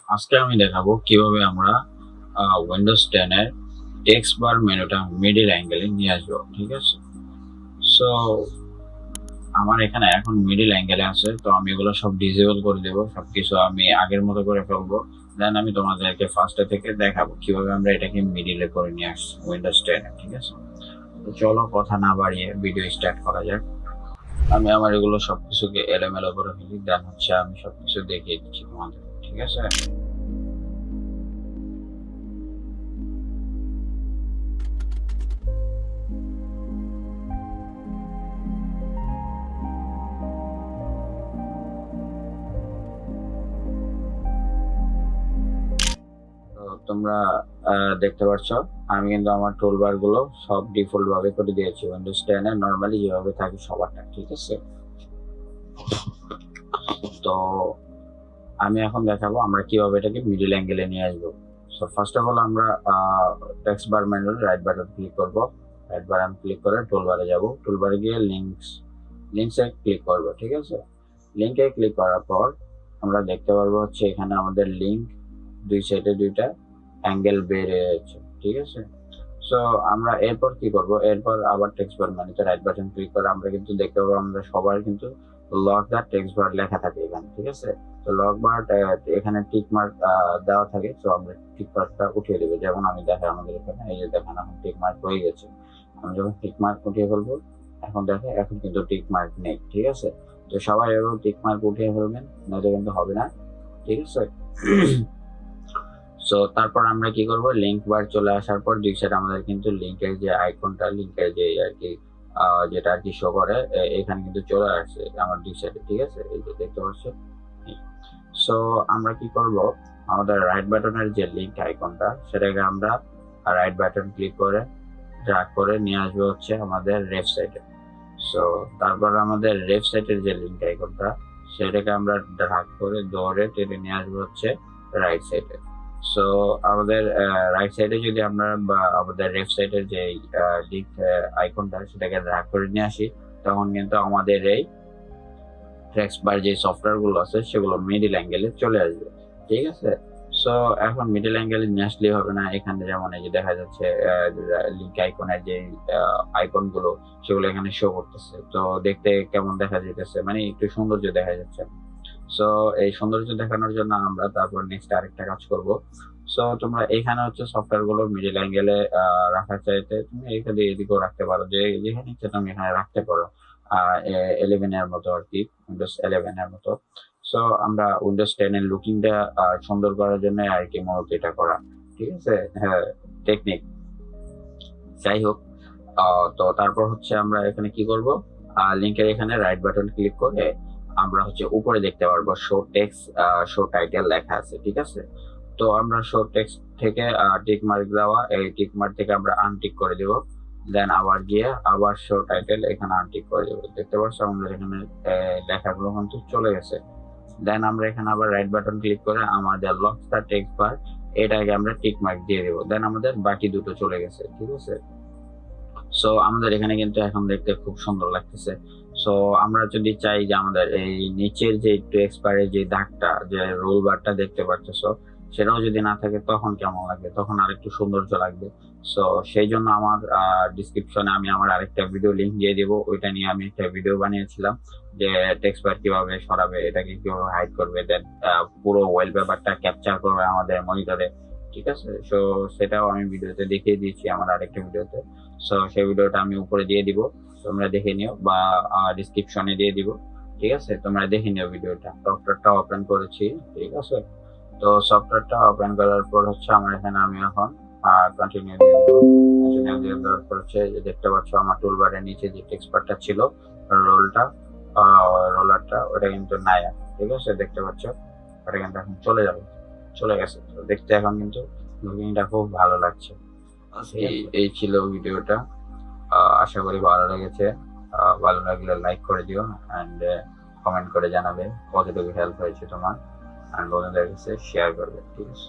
আজকে আমি দেখাবো কিভাবে আমরা উইন্ডোজ 10 এর টেক্সট বার মেনুটা মিডল অ্যাঙ্গেলে নিয়ে আসবো। ঠিক আছে, সো আমার এখানে এখন মিডল অ্যাঙ্গেলে আছে, তো আমি এগুলো সব ডিসেবল করে দেবো, সবকিছু আমি আগের মতো করে ফেলবো। দেন আমি তোমাদেরকে ফার্স্টে থেকে দেখাবো কিভাবে আমরা এটাকে মিডিলে করে নিয়ে আসছি উইন্ডোজ 10 এ। ঠিক আছে, তো চলো কথা না বাড়িয়ে ভিডিও স্টার্ট করা যাক। আমি আমার এগুলো সবকিছুকে এলোমেলো করে ফেলি, দেন হচ্ছে আমি সবকিছু দেখিয়ে দিচ্ছি তোমাদের। ঠিক আছে, তো তোমরা দেখতে পাচ্ছ আমি কিন্তু আমার টুলবার গুলো সব ডিফল্ট ভাবে করে দিয়েছি উইন্ডোজ 10 এ নরমালি যেভাবে থাকে সবারটা। ঠিক আছে, তো আমি এখন দেখাবো আমরা কিভাবে এটাকে মিডল অ্যাঙ্গেলে নিয়ে আসবো। সো ফার্স্ট অফ অল আমরা টেক্সট বার মেনুর রাইট বাটন ক্লিক করব। রাইট বাটন ক্লিক করে টুলবারে যাব, টুলবারে গিয়ে লিঙ্কসে ক্লিক করব। ঠিক আছে, লিঙ্কে ক্লিক করার পর আমরা দেখতে পারবো হচ্ছে এখানে আমাদের লিঙ্ক দুই সাইডে দুইটা অ্যাঙ্গেল বের হয়েছে। ঠিক আছে, সো আমরা এরপর কি করব, এরপর আবার টেক্সট বার মেনুতে রাইট বাটন ক্লিক করে আমরা কিন্তু দেখতে পাবো আমরা সবার কিন্তু লক দা টেক্সট বার লেখা থাকে এখানে। ঠিক আছে, তো লক বার এখানে টিক মার্ক দেওয়া থাকে, তো আমরা টিক মার্কটা উঠিয়ে দেবো। যেমন আমি দেখাই আমাদের এখানে, এই যে দেখেন এখন টিক মার্ক হয়ে গেছে। আমি যখন টিক মার্ক উঠিয়ে ফেলবো, এখন দেখে এখন কিন্তু টিক মার্ক নেই। ঠিক আছে, তো সবাই এবার টিক মার্ক উঠিয়ে ফেলবেন, নয়তো কিন্তু হবে না। ঠিক আছে, সো তারপর আমরা কি করব, লিংক বার চলে আসার পর দুই সাইড আমাদের কিন্তু লিংকের যে আইকনটা, লিংকের যে আর কি যেটা আর কি শো করে এখানে কিন্তু চলে আসছে আমার দুই সাইডে। ঠিক আছে, এই যে দেখতে পাচ্ছ। সো আমরা কি করব, আমাদের রাইট বাটনের যে লিংক আইকনটা সেটাকে আমরা রাইট বাটন ক্লিক করে ড্র্যাগ করে নিয়ে আসবো হচ্ছে আমাদের লেফট সাইডে। সো তারপর আমাদের লেফট সাইডের যে লিংক আইকনটা সেটাকে আমরা ড্র্যাগ করে দৌড়ে টেনে নিয়ে আসবো হচ্ছে রাইট সাইডে। সো আমাদের রাইট সাইডে যদি আমরা বা আমাদের লেফট সাইডের যে লিংক আইকনটা সেটাকে ড্র্যাগ করে নিয়ে আসি, তখন কিন্তু আমাদের এই টেক্সট বার যে সফটওয়্যার গুলো আছে সেগুলো মিডল অ্যাঙ্গেলে চলে আসবে। ঠিক আছে, সো এখন মিডল অ্যাঙ্গেলে নিয়ে আসলেই হবে না, এখানে যেমন এই যে দেখা যাচ্ছে লিংক আইকনের যে আইকন গুলো সেগুলো এখানে শো করতেছে, তো দেখতে কেমন দেখা যাইতেছে, মানে একটু সৌন্দর্য দেখা যাচ্ছে। সো এই সৌন্দর্য দেখানোর জন্য আমরা তারপর নেক্সট আরেকটা কাজ করব। সো তোমরা এখানে হচ্ছে সফটওয়্যার গুলো মিডল অ্যাঙ্গেলে রাখার চাইতে তুমি এখানে এদিকেও রাখতে পারো, যে যেখানে ইচ্ছা তুমি এখানে রাখতে পারো। 11 এর মতো আর কি, উইন্ডোজ 11 এর মতো। সো আমরা উইন্ডোজ 10 এর লুকিংটা সুন্দর করার জন্য আর কি মূলত এটা করা। ঠিক আছে, হ্যাঁ, টেকনিক। যাই হোক, তো তারপর হচ্ছে আমরা এখানে কি করব, লিংকের এখানে রাইট বাটন ক্লিক করে আমরা হচ্ছে উপরে দেখতে পারবো শো টেক্সট, শো টাইটেল লেখা আছে। ঠিক আছে, তো আমরা শো টেক্সট থেকে টিক মার্ক দেওয়া, এই টিক মার্ক থেকে আমরা আনটিক করে দেব। দেন আবার গিয়ে আবার শো টাইটেল এখানে আনটিক করে দেবো। দেখতে পাচ্ছ আমাদের এখানে লেখাগুলো কিন্তু চলে গেছে। দেন আমরা এখানে আবার রাইট বাটন ক্লিক করে আমাদের লক দা টেক্সট বার এটাকে আমরা টিক মার্ক দিয়ে দেবো। দেন আমাদের বাকি দুটো চলে গেছে। ঠিক আছে, সো আমাদের এখানে কিন্তু এখন দেখতে খুব সুন্দর লাগতেছে। সো আমরা যদি চাই যে আমাদের এই নিচের যে একটু এক্সপায়ারের যে দাগটা, যে রোল বারটা দেখতে পাচ্ছো, সেটাও যদি না থাকে তখন কেমন লাগবে, তখন আরেকটু সৌন্দর্য লাগবে। সো সেই জন্য আমার ডিসক্রিপশনে আমি আমার আরেকটা ভিডিও লিংক দিয়ে দেবো, ওইটা নিয়ে আমি একটা ভিডিও বানিয়েছিলাম যে টেক্সট বার কিভাবে সরাবে, এটাকে কিভাবে হাইড করবে, দেন পুরো ওয়ালপেপারটা ক্যাপচার করবে আমাদের মনিটরে। ঠিক আছে, সো সেটাও আমি ভিডিওতে দেখিয়ে দিয়েছি আমার আরেকটা ভিডিওতে। সো সেই ভিডিওটা আমি উপরে দিয়ে দিব, তোমরা দেখে নিও, বা ডিসক্রিপশনে দিয়ে দিব। ঠিক আছে, তোমরা দেখে নিও ভিডিওটা। সফটওয়্যারটা ওপেন করেছি। ঠিক আছে, তো সফটওয়্যারটা ওপেন করার পর হচ্ছে আমার এখানে আমি এখন কন্টিনিউ দিয়ে দিব। কন্টিনিউ দিয়ে দেওয়ার পর হচ্ছে যে দেখতে পাচ্ছ আমার টুলবারের নিচে যে টেক্সট বারটা ছিল, রোলটা রোলারটা ওটা কিন্তু নাই। ঠিক আছে, দেখতে পাচ্ছ ওটা কিন্তু এখন চলে যাবে, চলে গেছে। তো দেখতে এখন কিন্তু লুকিংটা খুব ভালো লাগছে। এই ছিল ভিডিওটা, আশা করি ভালো লেগেছে। ভালো লাগলে লাইক করে দিও, অ্যান্ড কমেন্ট করে জানাবে কতটুকু হেল্প হয়েছে তোমার, অ্যান্ড বন্ধুদের কাছে শেয়ার করবে। ঠিক আছে।